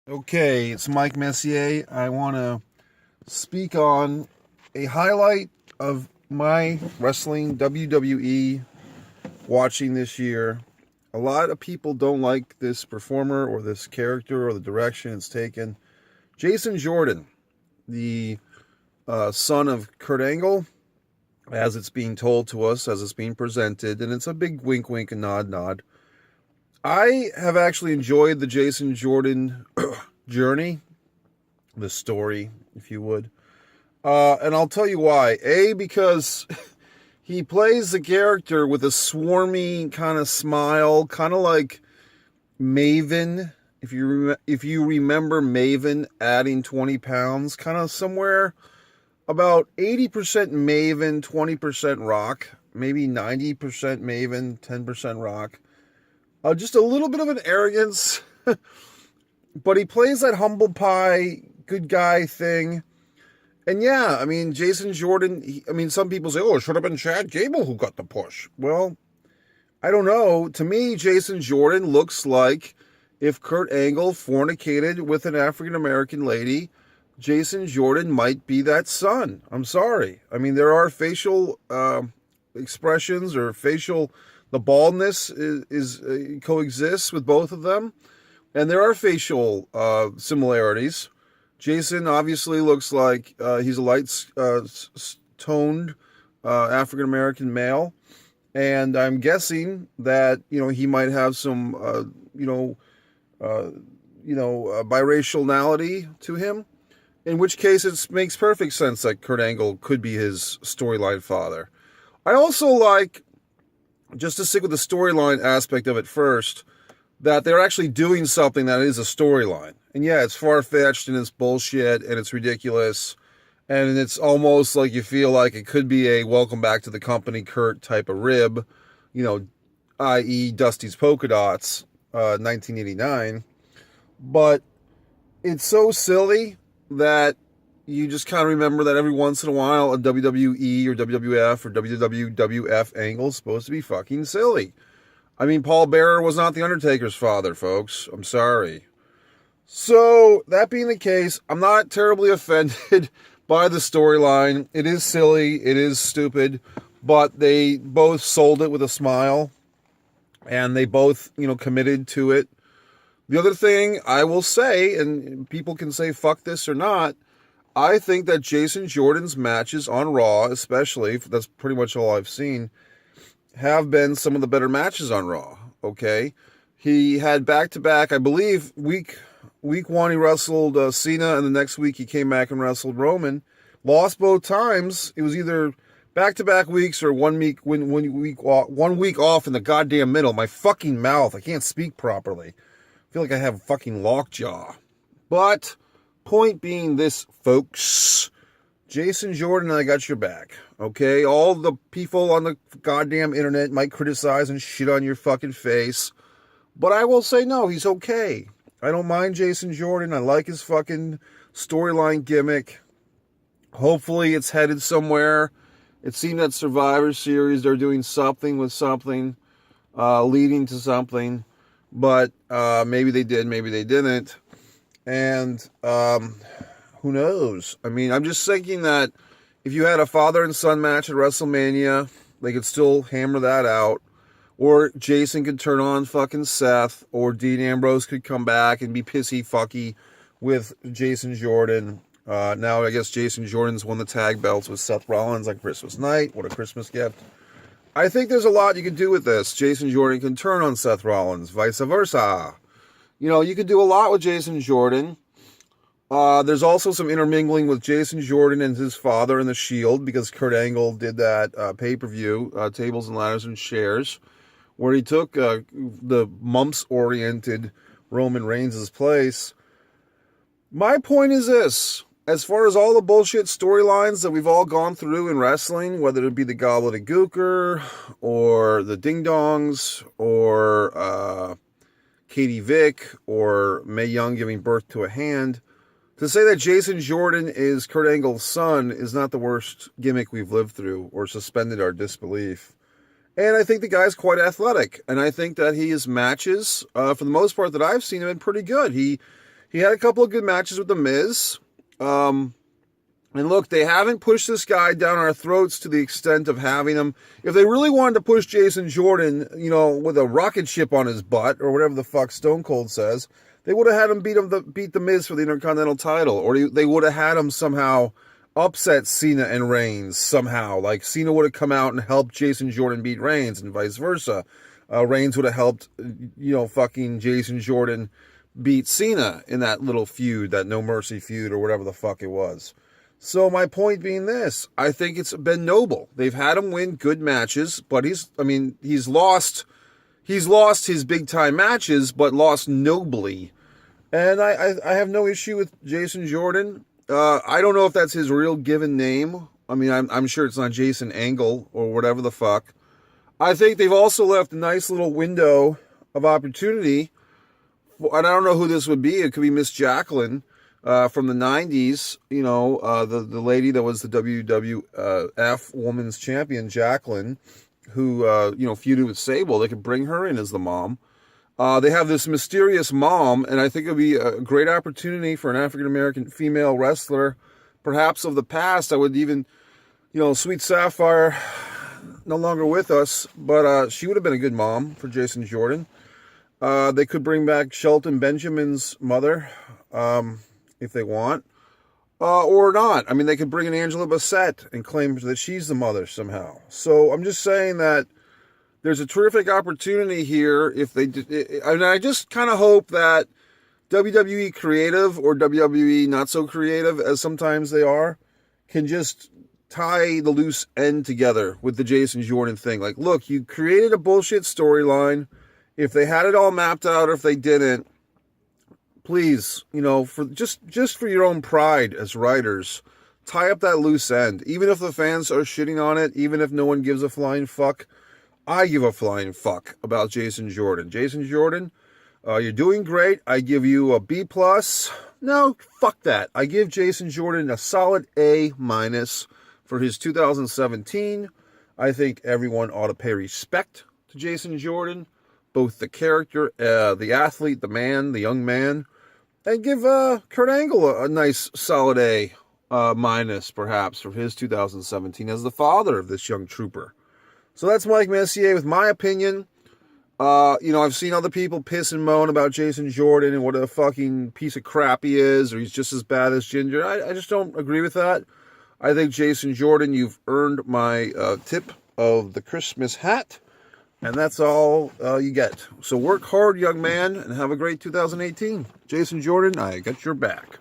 Okay, it's Mike Messier. I want to speak on a highlight of my wrestling WWE watching this year. A lot of people don't like this performer or this character or the direction it's taken. Jason Jordan, the son of Kurt Angle, as it's being told to us, as it's being presented, and it's a big wink, wink, and nod, nod. I have actually enjoyed the Jason Jordan journey, the story, if you would. And I'll tell you why. A, because he plays the character with a swarmy kind of smile, kind of like Maven. If you remember Maven adding 20 pounds, kind of somewhere about 80% Maven, 20% Rock, maybe 90% Maven, 10% Rock. Just a little bit of an arrogance, but he plays that humble pie, good guy thing. And yeah, I mean, Jason Jordan, some people say, oh, it should have been Chad Gable who got the push. Well, I don't know. To me, Jason Jordan looks like if Kurt Angle fornicated with an African-American lady, Jason Jordan might be that son. I'm sorry. I mean, there are facial expressions or facial... The baldness is coexists with both of them. And there are facial similarities. Jason obviously looks like he's a light-toned African-American male. And I'm guessing that, he might have some, biraciality to him. In which case it makes perfect sense that Kurt Angle could be his storyline father. I also like, just to stick with the storyline aspect of it first, that they're actually doing something that is a storyline. And yeah, it's far-fetched and it's bullshit and it's ridiculous. And it's almost like you feel like it could be a welcome back to the company Kurt type of rib, i.e. Dusty's Polka Dots, 1989. But it's so silly that you just kind of remember that every once in a while a WWE or WWF or WWF angle is supposed to be fucking silly. I mean, Paul Bearer was not The Undertaker's father, folks. I'm sorry. So, that being the case, I'm not terribly offended by the storyline. It is silly, it is stupid, but they both sold it with a smile, and they both, committed to it. The other thing I will say, and people can say fuck this or not, I think that Jason Jordan's matches on Raw, especially, that's pretty much all I've seen, have been some of the better matches on Raw, okay? He had back-to-back, I believe, week one he wrestled Cena, and the next week he came back and wrestled Roman. Lost both times. It was either back-to-back weeks or 1 week off in the goddamn middle. My fucking mouth, I can't speak properly. I feel like I have a fucking lockjaw. But... point being this, folks, Jason Jordan, I got your back, okay? All the people on the goddamn internet might criticize and shit on your fucking face, but I will say no, he's okay. I don't mind Jason Jordan. I like his fucking storyline gimmick. Hopefully it's headed somewhere. It seemed that Survivor Series, they're doing something with something, leading to something, but maybe they did, maybe they didn't. And who knows? I mean, I'm just thinking that if you had a father and son match at WrestleMania, they could still hammer that out. Or Jason could turn on fucking Seth, or Dean Ambrose could come back and be pissy-fucky with Jason Jordan. Now, I guess Jason Jordan's won the tag belts with Seth Rollins on Christmas night. What a Christmas gift. I think there's a lot you can do with this. Jason Jordan can turn on Seth Rollins, vice versa. You could do a lot with Jason Jordan. There's also some intermingling with Jason Jordan and his father in the Shield, because Kurt Angle did that pay-per-view, Tables and Ladders and Chairs, where he took the mumps-oriented Roman Reigns' place. My point is this. As far as all the bullshit storylines that we've all gone through in wrestling, whether it be the Gobbledygooker, or the Ding Dongs, or... Katie Vick, or Mae Young giving birth to a hand. To say that Jason Jordan is Kurt Angle's son is not the worst gimmick we've lived through or suspended our disbelief. And I think the guy's quite athletic. And I think that his matches, for the most part that I've seen, have been pretty good. He had a couple of good matches with The Miz. And look, they haven't pushed this guy down our throats to the extent of having him. If they really wanted to push Jason Jordan, you know, with a rocket ship on his butt, or whatever the fuck Stone Cold says, they would have had him beat The Miz for the Intercontinental title. Or they would have had him somehow upset Cena and Reigns somehow. Like, Cena would have come out and helped Jason Jordan beat Reigns, and vice versa. Reigns would have helped, you know, fucking Jason Jordan beat Cena in that little feud, that No Mercy feud, or whatever the fuck it was. So my point being this, I think it's been noble. They've had him win good matches, but he's lost his big time matches, but lost nobly. And I have no issue with Jason Jordan. I don't know if that's his real given name. I mean, I'm sure it's not Jason Angle or whatever the fuck. I think they've also left a nice little window of opportunity. And I don't know who this would be. It could be Miss Jacqueline. From the 90s, you know, the lady that was the WWF Women's Champion, Jacqueline, who, you know, feuded with Sable. They could bring her in as the mom. They have this mysterious mom, and I think it would be a great opportunity for an African-American female wrestler, perhaps of the past. I would even, you know, Sweet Sapphire, no longer with us, but she would have been a good mom for Jason Jordan. They could bring back Shelton Benjamin's mother, if they want, or not. I mean, they could bring in Angela Bassett and claim that she's the mother somehow. So I'm just saying that there's a terrific opportunity here. If they did, and I just kind of hope that WWE creative, or WWE not so creative as sometimes they are, can just tie the loose end together with the Jason Jordan thing. Like, look, you created a bullshit storyline. If they had it all mapped out, or if they didn't, please, you know, for just for your own pride as writers, tie up that loose end. Even if the fans are shitting on it, even if no one gives a flying fuck, I give a flying fuck about Jason Jordan. Jason Jordan, you're doing great. I give you a B+. No, fuck that. I give Jason Jordan a solid A- for his 2017. I think everyone ought to pay respect to Jason Jordan, both the character, the athlete, the man, the young man. And give Kurt Angle a nice solid A- perhaps, for his 2017 as the father of this young trooper. So that's Mike Messier with my opinion. You know, I've seen other people piss and moan about Jason Jordan and what a fucking piece of crap he is, or he's just as bad as Ginger. I just don't agree with that. I think Jason Jordan, you've earned my tip of the Christmas hat. And that's all you get. So work hard, young man, and have a great 2018. Jason Jordan, I got your back.